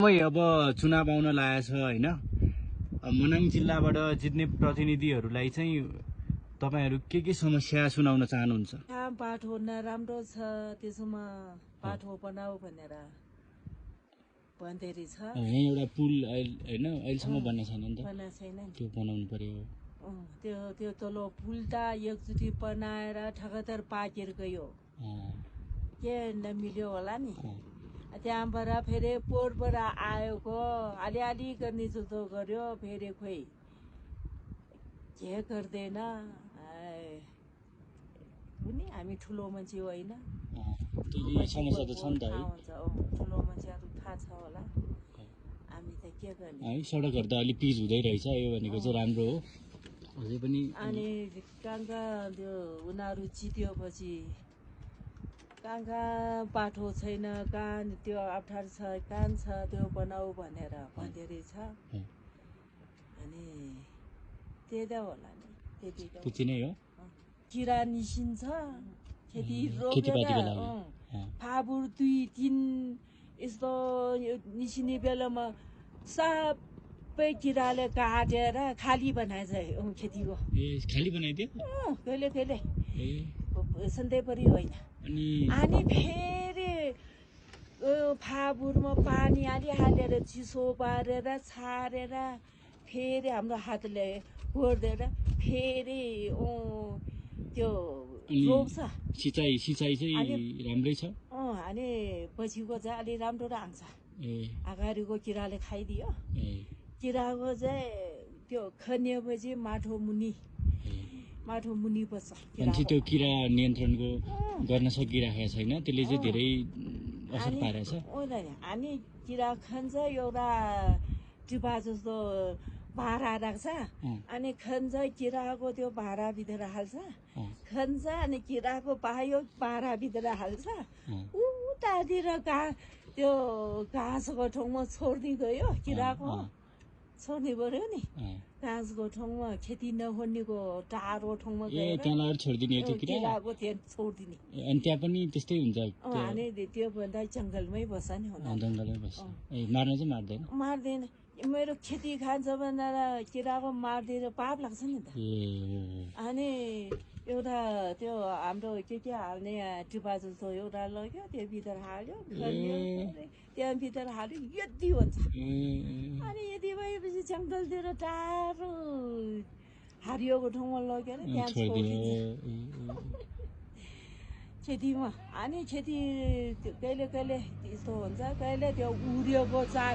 अब चुनाव आउन लागेको छ हैन। मनाङ जिल्लाबाट जित्ने प्रतिनिधिहरूलाई चाहिँ तपाईहरु के समस्या सुनाउन चाहनुहुन्छ? बाटो नराम्रो छ, त्यसमा बाटो बनाऊ भनेर भन्दै छ। यहाँ एउटा पुल हैन अहिलेसम्म बन्ने छैन नि त? बन्ने छैन नि, त्यो बनाउनु पर्यो। त्यो तलो पुल त एकचोटि बनाएर ठगतर पाकेर गयो, के नमिल्यो होला नि। त्यहाँबाट फेरि पोहोरबाट आएको अलिअलि गर्ने जस्तो गर्यो, फेरि खोइ के गर्दैन कुनै। हामी ठुलो मान्छे होइन, समस्या त छ नि त है। ठुलो मान्छेहरू थाहा छ होला, हामी त के गर्ने है। सडकहरु त अलि पिच हुँदै रहेछ, यो भनेको चाहिँ राम्रो हो अझै पनि। अनि कहाँ त्यो उनीहरू जित्योपछि कहाँ बाटो छैन, कहाँ त्यो अप्ठ्यारो छ, कहाँ छ त्यो बनाऊ भनेर भन्दै रहेछ। अनि त्यही होला नि, त्यति नै हो। किरा निस्किन्छ खेती रोपेर, फाबुर 2-3 यस्तो निस्किने बेलामा सबै किराले काटेर खाली बनाएछ खेतीको। खाली बनाइदियो कहिले सधैँभरि होइन। अनि फेरि फाबुरमा पानी हालेर चिसो पारेर छारेर फेरि हाम्रो हातले गोड्देर फेरि त्यो रोप्छ। सिँचाइ चाहिँ राम्रै छ। अनि पछिको चाहिँ अलि राम्रो आउँछ। अगाडिको किराले खाइदियो, किराको चाहिँ त्यो खनिएपछि माटो मुनि बस्छ। मान्छे त्यो किरा नियन्त्रणको गर्न सकिरहेको छैन, त्यसले चाहिँ धेरै असर पारेछ। अनि किरा खन्छ, एउटा टिपा जस्तो भाँडा राख्छ, अनि खन्छ किराको त्यो भाँडाभित्र हाल्छ, खन्छ अनि किराको पायो भाँडाभित्र हाल्छ, उतातिर त्यो घाँसको ठाउँमा छोड्दै गयो, किराको छोड्ने पर्यो नि। घाँसको ठाउँमा खेती नहुनेको टाढो ठाउँमा गएर त्यहाँ छोडिदिने किराको त्यहाँ छोडिदिने। अनि त्यहाँ पनि त्यस्तै हुन्छ। अनि त्यो भन्दा जङ्गलमै बस्छ नि, जङ्गलमै बस्छ। मार्न चाहिँ मार्दैन। मेरो खेती खान्छ भनेर किराको मारिदिएर पाप लाग्छ नि त। अनि एउटा त्यो हाम्रो के हाल्ने टिपा जस्तो एउटा लग्यो, त्यो भित्र हाल्यो, त्यहाँ भित्र हाल्यो, यति हुन्छ। अनि यति भएपछि जङ्गलतिर टाढो हरियोको ठाउँमा लगेर त्यहाँ छोडिदिन्छ खेतीमा। अनि खेती कहिले यस्तो हुन्छ, कहिले त्यो उरिएको चारा